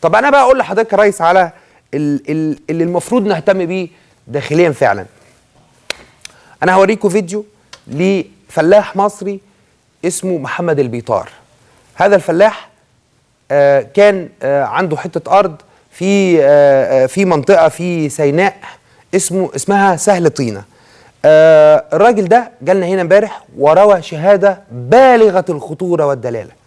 طب انا بقى اقول لحضرتك يا ريس على اللي المفروض نهتم بيه داخليا فعلا. انا هوريكم فيديو لفلاح مصري اسمه محمد البيطار. هذا الفلاح كان عنده حته ارض في منطقه في سيناء اسمها سهل طينه. الراجل ده جالنا هنا امبارح وروى شهاده بالغه الخطوره والدلاله.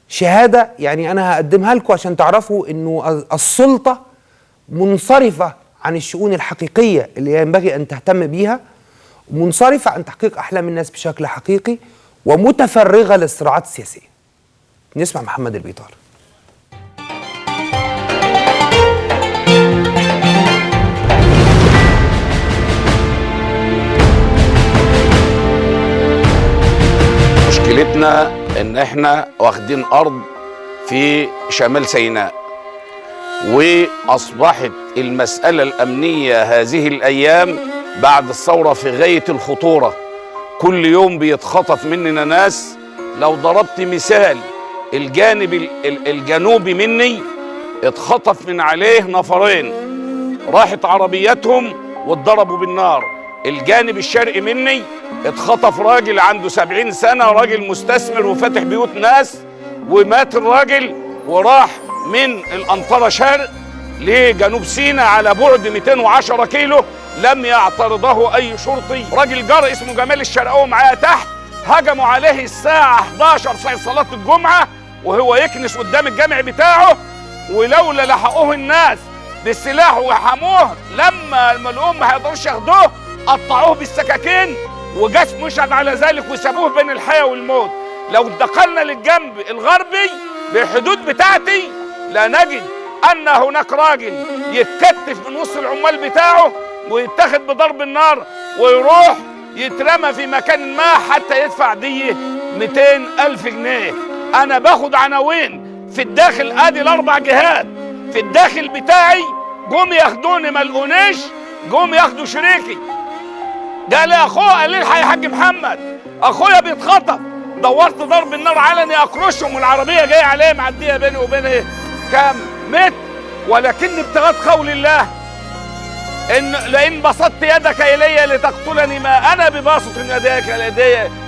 شهاده يعني انا هقدمها لكم عشان تعرفوا انه السلطه منصرفه عن الشؤون الحقيقيه اللي ينبغي ان تهتم بيها، منصرفه عن تحقيق احلام الناس بشكل حقيقي، ومتفرغه للصراعات السياسيه. نسمع محمد البيطار. مشكلتنا ان احنا واخدين ارض في شمال سيناء، واصبحت المسألة الامنية هذه الايام بعد الثورة في غاية الخطورة. كل يوم بيتخطف مننا ناس. لو ضربت مثال، الجانب الجنوبي مني اتخطف من عليه نفرين، راحت عربياتهم واتضربوا بالنار. الجانب الشرقي مني اتخطف راجل عنده 70 سنة، راجل مستثمر وفاتح بيوت ناس، ومات الراجل وراح من الأنطرة شرق لجنوب سيناء على بعد 210 كيلو، لم يعترضه أي شرطي. راجل جار اسمه جمال الشرقاوي معاه تحت، هجموا عليه الساعة 11 ساعة صلاة الجمعة وهو يكنس قدام الجامع بتاعه، ولولا لحقوه الناس بالسلاح وحموه لما لقوهم ما هيقدروش ياخدوه قطعوه بالسكاكين، وجسمه يشهد على ذلك وسابوه بين الحياة والموت. لو انتقلنا للجنب الغربي بالحدود بتاعتي لنجد أن هناك راجل يتكتف من وسط العمال بتاعه ويتاخد بضرب النار ويروح يترمى في مكان ما حتى يدفع دية 200,000 جنيه. أنا باخد عناوين في الداخل، ادي الاربع جهات في الداخل بتاعي، جم ياخدوني ما لقونيش، جم ياخدوا شريكي. قال لي اخويا، قال لي الحق يا حاج محمد اخويا بيتخطف. دورت ضرب النار علني اكرشهم، والعربيه جايه عليه معديه بيني وبين كام متر، ولكن ابتغاء قول الله ان لئن بسطت يدك الي لتقتلني ما انا بباسط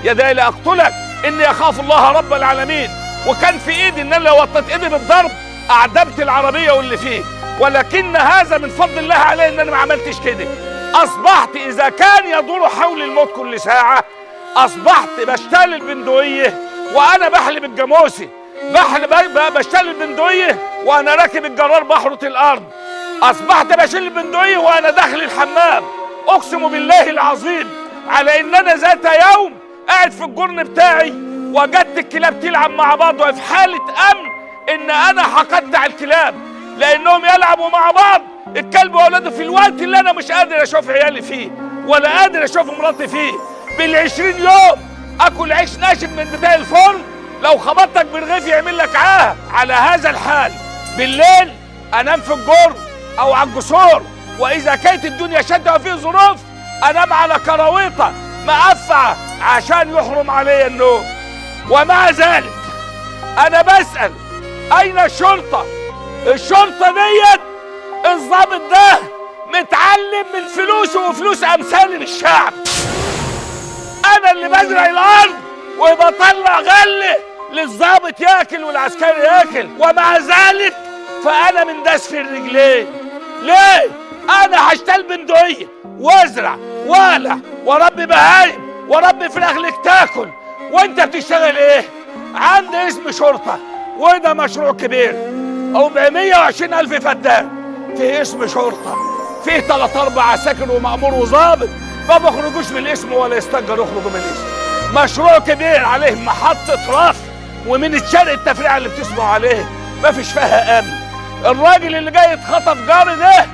يدي لاقتلك اني اخاف الله رب العالمين. وكان في ايدي ان انا لو وطيت ايدي بالضرب اعدمت العربيه واللي فيه، ولكن هذا من فضل الله عليه ان انا ما عملتش كده. اصبحت اذا كان يدور حول الموت كل ساعه، اصبحت بشتغل البندقيه وانا بحلب الجاموسي، بشتغل البندقيه وانا راكب الجرار بحرط الارض، اصبحت بشيل البندقيه وانا داخل الحمام. اقسم بالله العظيم على ان انا ذات يوم قاعد في الجرن بتاعي وجدت الكلاب تلعب مع بعض، وفي حاله امن ان انا حقدت على الكلاب لانهم يلعبوا مع بعض، الكلب واولاده، في الوقت اللي انا مش قادر اشوف عيالي فيه ولا قادر اشوف مراتي فيه. بال20 يوم اكل عيش ناشف من بتاع الفرن، لو خبطتك بالرغيف يعمل لك عاهه. على هذا الحال بالليل انام في الجرن او على الجسور، واذا كانت الدنيا شاده وفيه ظروف انام على كراويطه مقفعه عشان يحرم علي النوم. ومع ذلك انا بسأل اين الشرطة؟ الشرطة ديت الضابط ده متعلم من فلوسه وفلوس امثال الشعب. انا اللي بزرع الارض وبطلع غله للضابط ياكل والعسكري ياكل، ومع ذلك فانا من داس في الرجلين. ليه؟ انا هشتغل بندقيه وازرع والع واربي بهايم واربي فراخ لك تاكل، وانت بتشتغل ايه؟ عندي اسم شرطه، وده مشروع كبير 420,000 فدان، فيه اسم شرطه، فيه 3-4 عساكر ومأمور وظابط ما بيخرجوش من الاسم ولا يستنجر يخرجوا من الاسم. مشروع كبير عليه محطه رفع ومن الشرق التفريعه اللي بتسمعوا عليه ما فيش فيها امن. الراجل اللي جاي يتخطف جاري ده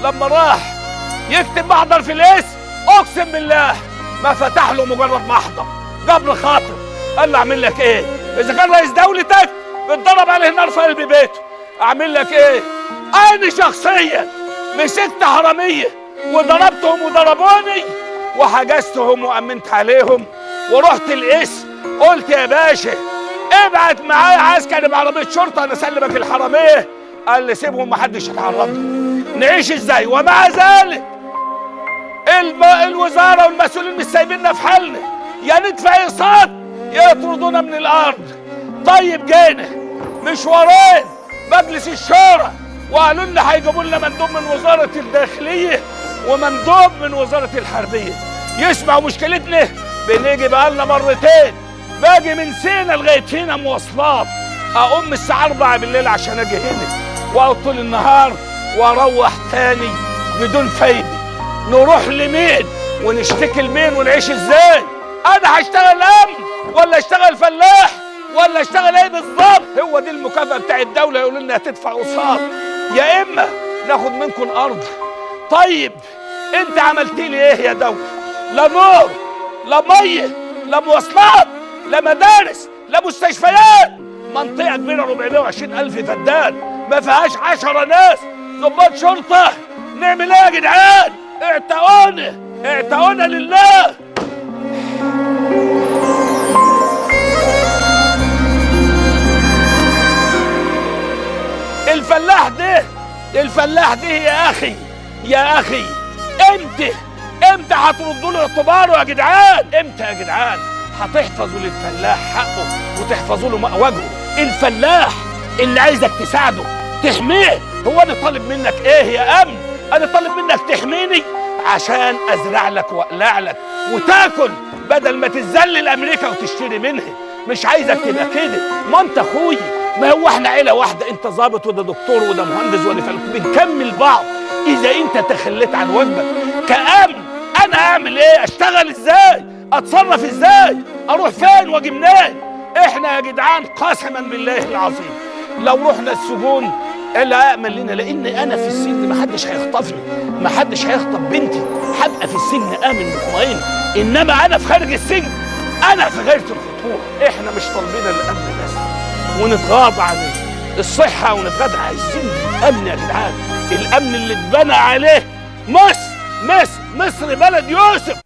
لما راح يكتب محضر في الاسم، اقسم بالله ما فتح له مجرد محضر، جاب له خاطر. قال له اعمل لك ايه؟ اذا كان رئيس دولتك بتضرب عليه نار في قلب بيته، اعمل لك ايه؟ انا شخصيا مسكت حراميه وضربتهم وضربوني وحجزتهم وامنت عليهم، ورحت القسم قلت يا باشا ابعت معايا عسكري بعربيه شرطه انا اسلمك الحراميه قال لي سيبهم محدش يتعرض لهم. نعيش ازاي؟ ومع ذلك الوزاره والمسؤولين مش سايبيننا في حالنا، يا ندفع اقساط يا يطردونا من الارض. طيب جينا مشوارين مجلس الشورى وقالوا لنا هيجيبوا لنا مندوب من وزاره الداخليه ومندوب من وزاره الحربيه يسمعوا مشكلتنا. بنيجي بقالنا مرتين، باجي من سينا لغايه هنا مواصلات، اقوم الساعه 4 بالليل عشان اجي هنا واقعد طول النهار واروح تاني بدون فايده. نروح لمين ونشتكي لمين ونعيش ازاي؟ انا هشتغل امن ولا اشتغل فلاح ولا اشتغل ايه بالظبط؟ هو دي المكافاه بتاع الدوله، يقولوا لنا هتدفع قسط يا اما ناخد منكم الارض. طيب انت عملت لي ايه يا دوله؟ لا نور، لا ميه، لا مواصلات، لا مدارس، لا مستشفيات. منطقه كبيره 420,000 فدان ما فيهاش 10 ناس ضباط شرطه. نعمل ايه يا جدعان؟ اعتقونا اعتقونا لله. الفلاح ده يا اخي امتى هتردوا له اعتباره يا جدعان؟ امتى يا جدعان هتحفظوا للفلاح حقه وتحفظوا له وجهه؟ الفلاح اللي عايزك تساعده تحميه. هو انا طالب منك ايه يا امن؟ انا طالب منك تحميني عشان ازرع لك واقلع لك وتاكل بدل ما تتذلل امريكا وتشتري منها. مش عايزك تبقى كده. ما انت اخويا، ما هو احنا عيله واحده، انت ظابط وده دكتور وده مهندس وده فلك، بنكمل بعض. اذا انت تخليت عن واجبك كامن، انا اعمل ايه؟ اشتغل ازاي؟ اتصرف ازاي؟ اروح فين واجي منين؟ احنا يا جدعان قسما بالله العظيم لو رحنا السجون الا امن لنا، لان انا في السجن محدش هيخطفني، محدش هيخطف بنتي، هبقى في السجن امن مطمئن. انما انا في خارج السجن انا في غايه الخطوره. احنا مش طالبين الامن بس ونتغاضى عن الصحه ونتغاضى، عايزين الامن يا جدعان، الامن اللي اتبنى عليه مصر بلد يوسف.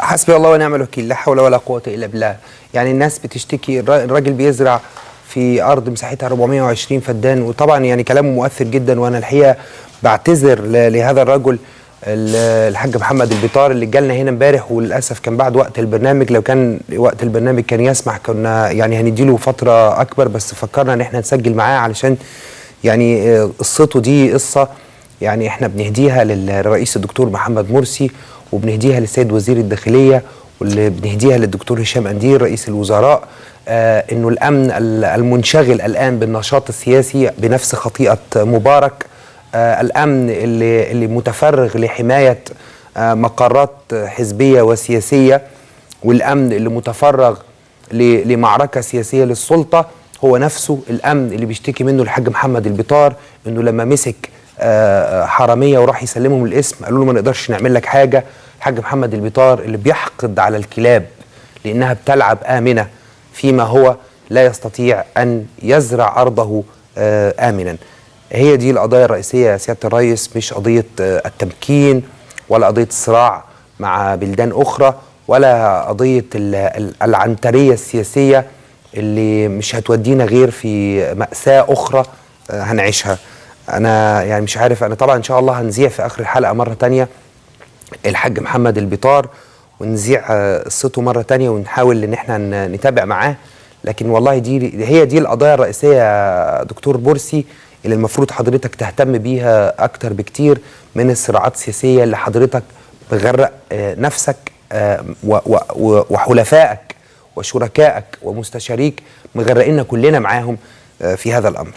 حسبي الله ونعم الوكيل، لا حول ولا قوة إلا بالله. يعني الناس بتشتكي، الراجل بيزرع في أرض مساحتها 420 فدان، وطبعا يعني كلامه مؤثر جدا. وأنا الحقيقة بعتذر لهذا الرجل الحاج محمد البيطار اللي جالنا هنا امبارح، وللأسف كان بعد وقت البرنامج. لو كان وقت البرنامج كان يسمح كنا يعني هنديله فترة أكبر، بس فكرنا إن احنا نسجل معاه علشان يعني قصته دي قصة يعني احنا بنهديها للرئيس الدكتور محمد مرسي، وبنهديها للسيد وزير الداخلية، واللي بنهديها للدكتور هشام أنديل رئيس الوزراء. انه الامن المنشغل الان بالنشاط السياسي بنفس خطيئة مبارك، الامن اللي متفرغ لحماية مقرات حزبية وسياسية، والامن اللي متفرغ لمعركة سياسية للسلطة، هو نفسه الامن اللي بيشتكي منه الحاج محمد البيطار، انه لما مسك حرامية وراح يسلمهم الاسم قالوا له ما نقدرش نعمل لك حاجة. الحاج محمد البيطار اللي بيحقد على الكلاب لأنها بتلعب آمنة فيما هو لا يستطيع أن يزرع أرضه آمنا. هي دي القضايا الرئيسية يا سيادة الرئيس، مش قضية التمكين ولا قضية الصراع مع بلدان أخرى ولا قضية العنترية السياسية اللي مش هتودينا غير في مأساة أخرى هنعيشها. أنا يعني مش عارف، أنا طبعا إن شاء الله هنذيع في آخر الحلقة مرة تانية الحاج محمد البيطار ونذيع قصته مرة تانية ونحاول إن احنا نتابع معاه. لكن والله هي دي القضايا الرئيسية يا دكتور مرسي اللي المفروض حضرتك تهتم بيها أكتر بكتير من الصراعات السياسية اللي حضرتك مغرق نفسك وحلفائك وشركائك ومستشاريك مغرقنا كلنا معاهم في هذا الأمر.